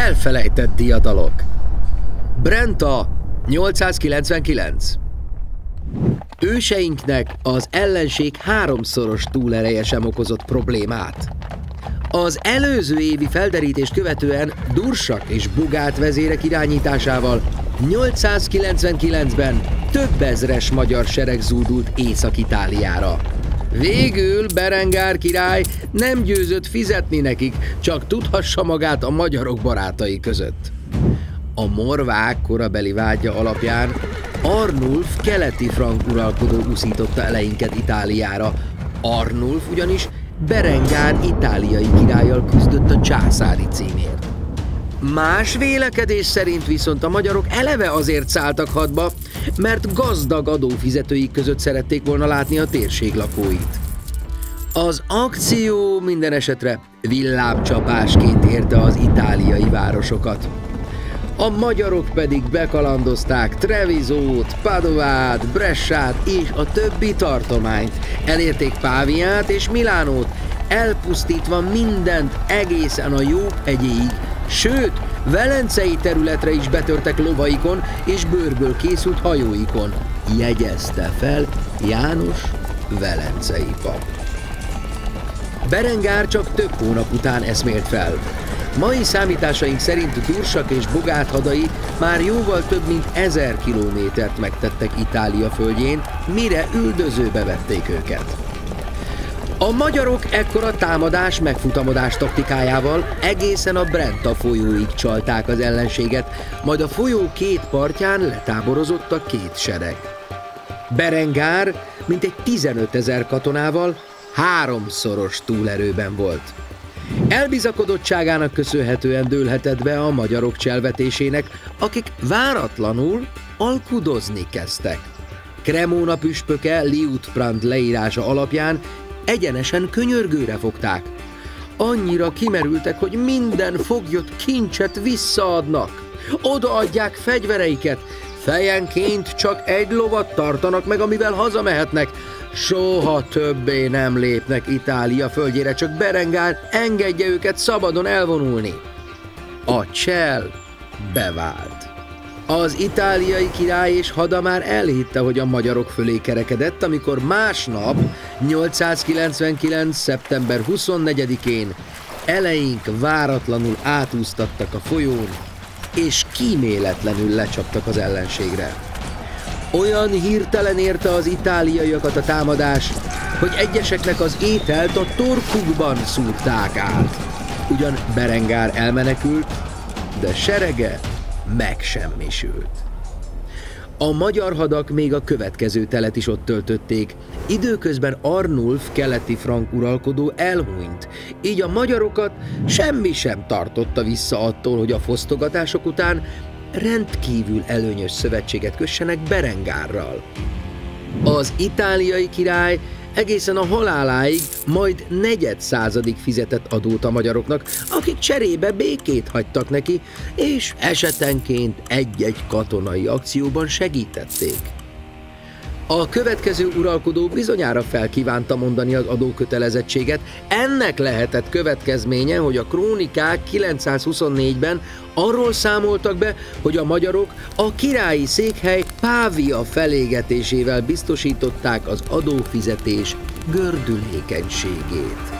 Elfelejtett diadalok. Brenta 899. Őseinknek az ellenség 3-szoros túlereje sem okozott problémát. Az előző évi felderítést követően Dursak és Bugát vezérek irányításával 899-ben több ezres magyar sereg zúdult Észak-Itáliára. Végül Berengár király nem győzött fizetni nekik, csak tudhassa magát a magyarok barátai között. A morvák korabeli vágya alapján Arnulf keleti frank uralkodó uszította eleinket Itáliára. Arnulf ugyanis Berengár itáliai királlyal küzdött a császári címért. Más vélekedés szerint viszont a magyarok eleve azért szálltak hadba, mert gazdag adófizetőik között szerették volna látni a térség lakóit. Az akció minden esetre villámcsapásként érte az itáliai városokat. A magyarok pedig bekalandozták Trevisót, Padovát, Bressát és a többi tartományt. Elérték Páviát és Milánót, elpusztítva mindent egészen a Jobb-hegyéig, sőt, velencei területre is betörtek lovaikon és bőrből készült hajóikon, jegyezte fel János velencei pap. Berengár csak több hónap után eszmélt fel. Mai számításaink szerint Dursak és Bogát hadai már jóval több mint 1000 kilométert megtettek Itália földjén, mire üldözőbe vették őket. A magyarok ekkor a támadás megfutamodás taktikájával egészen a Brenta folyóig csalták az ellenséget, majd a folyó két partján letáborozott a két sereg. Berengár mintegy 15 000 katonával 3-szoros túlerőben volt. Elbizakodottságának köszönhetően dőlhetett be a magyarok cselvetésének, akik váratlanul alkudozni kezdtek. Cremona püspöke Liutprand leírása alapján egyenesen könyörgőre fogták. Annyira kimerültek, hogy minden foglyot kincset visszaadnak. Odaadják fegyvereiket, fejenként csak egy lovat tartanak meg, amivel hazamehetnek. Soha többé nem lépnek Itália földjére, csak Berengár engedje őket szabadon elvonulni. A csel bevált. Az itáliai király és hada már elhitte, hogy a magyarok fölé kerekedett, amikor másnap, 899. szeptember 24-én eleink váratlanul átúsztattak a folyón, és kíméletlenül lecsaptak az ellenségre. Olyan hirtelen érte az itáliaiakat a támadás, hogy egyeseknek az ételt a torkukban szúrták át. Ugyan Berengár elmenekült, de serege megsemmisült. A magyar hadak még a következő telet is ott töltötték. Időközben Arnulf keleti frank uralkodó elhunyt, így a magyarokat semmi sem tartotta vissza attól, hogy a fosztogatások után rendkívül előnyös szövetséget kössenek Berengárral. Az itáliai király egészen a haláláig majd 400 fizetett adót a magyaroknak, akik cserébe békét hagytak neki, és esetenként egy-egy katonai akcióban segítették. A következő uralkodó bizonyára felkívánta mondani az adókötelezettséget. Ennek lehetett következménye, hogy a krónikák 924-ben arról számoltak be, hogy a magyarok a királyi székhely Pávia felégetésével biztosították az adófizetés gördülékenységét.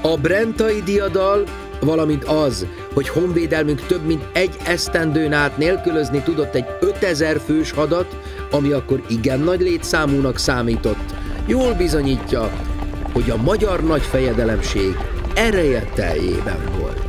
A brentai diadal, valamint az, hogy honvédelmünk több mint egy esztendőn át nélkülözni tudott egy 5000 fős hadat, ami akkor igen nagy létszámúnak számított, jól bizonyítja, hogy a magyar nagyfejedelemség ereje teljében volt.